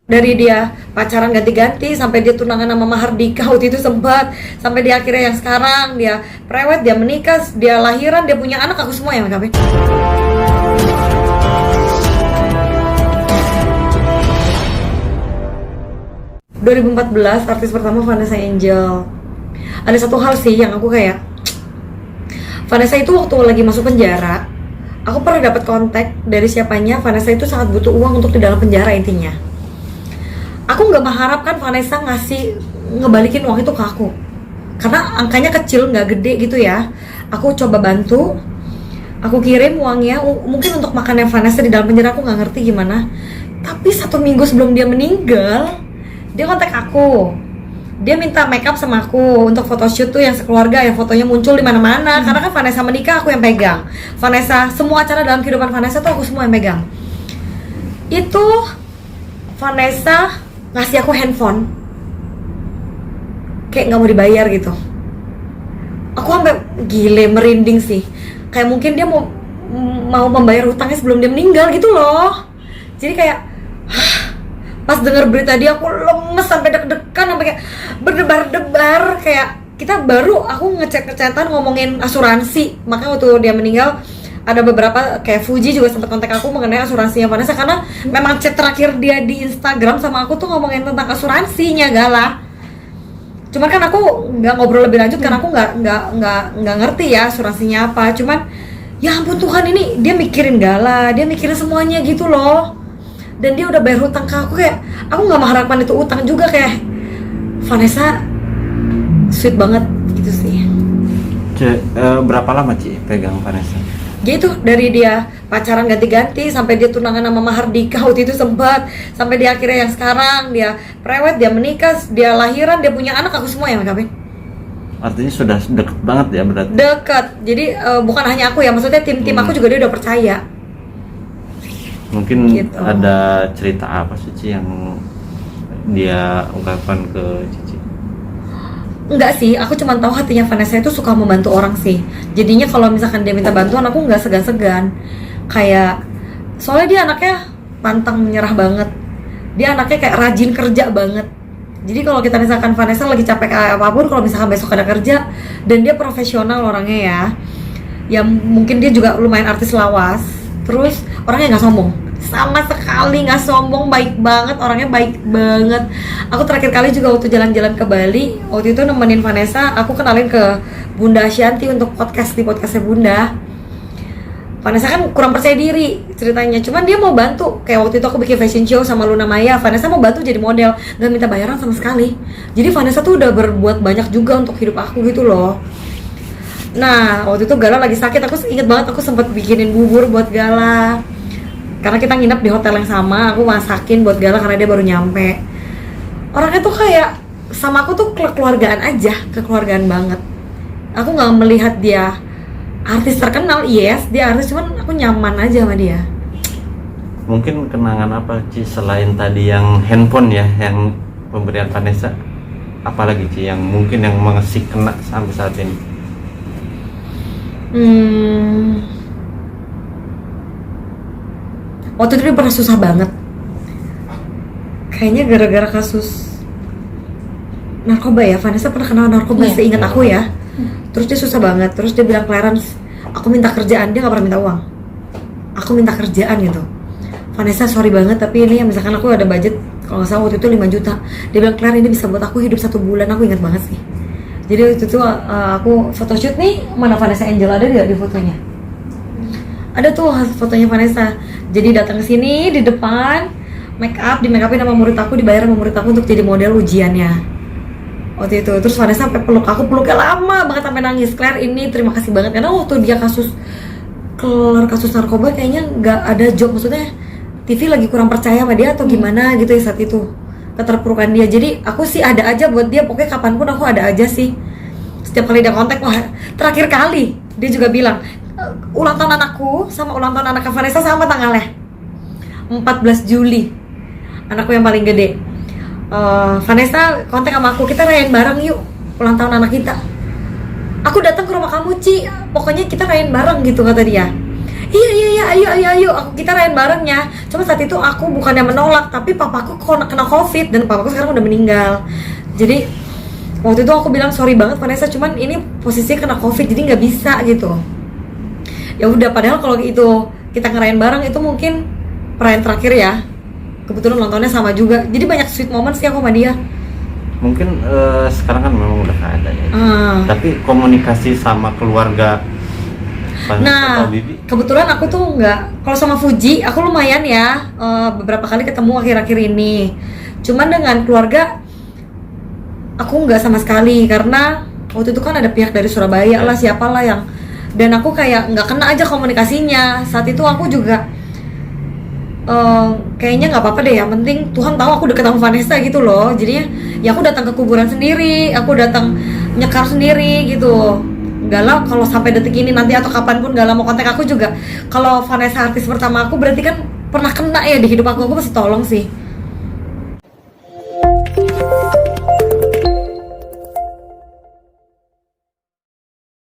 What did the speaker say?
Dari dia pacaran ganti-ganti sampai dia tunangan sama Mahardika waktu itu sempat, sampai dia akhirnya yang sekarang dia prewed, dia menikah, dia lahiran, dia punya anak, aku semua yang make upin. 2014 artis pertama Vanessa Angel. Ada satu hal sih yang aku kayak, Vanessa itu waktu lagi masuk penjara, aku pernah dapat kontak dari siapanya. Vanessa itu sangat butuh uang untuk di dalam penjara intinya. Aku nggak mengharapkan Vanessa ngebalikin uang itu ke aku, karena angkanya kecil, nggak gede gitu ya. Aku coba bantu, aku kirim uangnya, mungkin untuk makannya Vanessa di dalam penjara, aku nggak ngerti gimana. Tapi 1 minggu sebelum dia meninggal, dia kontak aku. Dia minta make up sama aku untuk photoshoot tuh yang sekeluarga, yang fotonya muncul di mana-mana. Karena kan Vanessa menikah, aku yang pegang. Vanessa, semua acara dalam kehidupan Vanessa tuh aku semua yang pegang. Itu Vanessa ngasih aku handphone, kayak nggak mau dibayar gitu. Aku sampai gile, merinding sih. Kayak mungkin dia mau membayar hutangnya sebelum dia meninggal gitu loh. Jadi kayak pas denger berita dia aku lemes sampai deg-degan, sampai kayak berdebar-debar. Kayak kita baru aku ngechat-chatan ngomongin asuransi. Makanya waktu dia meninggal ada beberapa kayak Fuji juga sempat kontak aku mengenai asuransinya Vanessa, karena memang chat terakhir dia di Instagram sama aku tuh ngomongin tentang asuransinya Gala. Cuman kan aku nggak ngobrol lebih lanjut karena aku nggak ngerti ya asuransinya apa. Cuman ya ampun Tuhan, ini dia mikirin Gala, dia mikirin semuanya gitu loh. Dan dia udah bayar hutang ke aku, kayak aku nggak mengharapkan itu utang juga. Kayak Vanessa sweet banget gitu sih. Berapa lama Ci pegang Vanessa? Jadi tuh dari dia pacaran ganti-ganti sampai dia tunangan sama Mahardika waktu itu sempat, sampai dia akhirnya yang sekarang dia prewed, dia menikah, dia lahiran, dia punya anak, aku semua yang make upin. Artinya sudah deket banget ya berarti? Deket, jadi bukan hanya aku ya, maksudnya tim aku juga dia udah percaya. Mungkin gitu. ada cerita apa sih Ci yang dia ungkapkan ke Cici? Enggak sih, aku cuma tahu hatinya Vanessa itu suka membantu orang sih. Jadinya kalau misalkan dia minta bantuan, aku nggak segan-segan. Kayak soalnya dia anaknya pantang menyerah banget. Dia anaknya kayak rajin kerja banget. Jadi kalau kita misalkan Vanessa lagi capek kayak apapun, kalau misalkan besok ada kerja dan dia profesional orangnya ya, ya mungkin dia juga lumayan artis lawas. Terus orangnya nggak sombong, sama sekali nggak sombong, baik banget, orangnya baik banget. Aku terakhir kali juga waktu jalan-jalan ke Bali, waktu itu nemenin Vanessa, aku kenalin ke Bunda Ashanti untuk di podcastnya Bunda. Vanessa kan kurang percaya diri ceritanya, cuman dia mau bantu. Kayak waktu itu aku bikin fashion show sama Luna Maya, Vanessa mau bantu jadi model, gak minta bayaran sama sekali. Jadi Vanessa tuh udah berbuat banyak juga untuk hidup aku gitu loh. Nah waktu itu Gala lagi sakit, aku inget banget aku sempat bikinin bubur buat Gala. Karena kita nginep di hotel yang sama, aku masakin buat Gala karena dia baru nyampe. Orangnya tuh kayak sama aku tuh kekeluargaan aja, kekeluargaan banget. Aku nggak melihat dia artis terkenal, yes dia artis, cuman aku nyaman aja sama dia. Mungkin kenangan apa Ci selain tadi yang handphone ya, yang pemberian Vanessa, apalagi Ci yang mungkin yang masih kena sampai saat ini? Waktu itu dia pernah susah banget, kayaknya gara-gara kasus narkoba ya. Vanessa pernah kena narkoba, seingat aku ya. Terus dia susah banget, terus dia bilang, Clarence, aku minta kerjaan. Dia gak pernah minta uang, aku minta kerjaan gitu. Vanessa sorry banget, tapi ini yang misalkan aku ada budget, kalau gak salah waktu itu 5 juta. Dia bilang, Claire ini bisa buat aku hidup 1 bulan. Aku ingat banget sih. Jadi waktu itu aku photoshoot nih, mana Vanessa Angel ada di fotonya? Ada tuh fotonya Vanessa. Jadi datang ke sini di depan, di make upin sama murid aku, dibayar sama murid aku untuk jadi model ujiannya. Waktu itu terus Vanessa sampai peluknya lama banget sampai nangis. Claire ini terima kasih banget, karena waktu dia kelar kasus narkoba kayaknya nggak ada job, maksudnya TV lagi kurang percaya sama dia atau gimana gitu ya saat itu, keterpurukan dia. Jadi aku sih ada aja buat dia, pokoknya kapanpun aku ada aja sih. Setiap kali dia kontak, wah terakhir kali dia juga bilang ulang tahun anakku sama ulang tahun anak Vanessa sama tanggalnya, 14 Juli, anakku yang paling gede. Vanessa kontak sama aku, kita rayain bareng yuk ulang tahun anak kita. Aku datang ke rumah kamu Ci, pokoknya kita rayain bareng gitu kata dia. iya ayo kita rayain barengnya. Cuma saat itu aku bukannya menolak, tapi papaku kena COVID dan papaku sekarang udah meninggal. Jadi waktu itu aku bilang sorry banget Vanessa, cuman ini posisinya kena COVID jadi nggak bisa gitu. Ya udah, padahal kalau itu kita ngerayain bareng itu mungkin perayaan terakhir ya. Kebetulan nontonnya sama juga, jadi banyak sweet moments sih aku sama dia. Mungkin sekarang kan memang udah nggak ada ya. Tapi komunikasi sama keluarga Vanessa Nah, atau Bibi? kebetulan aku tuh nggak, kalau sama Fuji aku lumayan ya, beberapa kali ketemu akhir-akhir ini. Cuman dengan keluarga aku nggak sama sekali, karena waktu itu kan ada pihak dari Surabaya lah, siapalah yang, dan aku kayak nggak kena aja komunikasinya. Saat itu aku juga kayaknya nggak apa-apa deh, yang penting Tuhan tahu aku deket sama Vanessa gitu loh. Jadinya ya aku datang ke kuburan sendiri, aku datang nyekar sendiri gitu. Galau kalau sampai detik ini nanti atau kapanpun Galau mau kontak aku juga, kalau Vanessa artis pertama aku berarti kan pernah kena ya di hidup aku pasti tolong sih.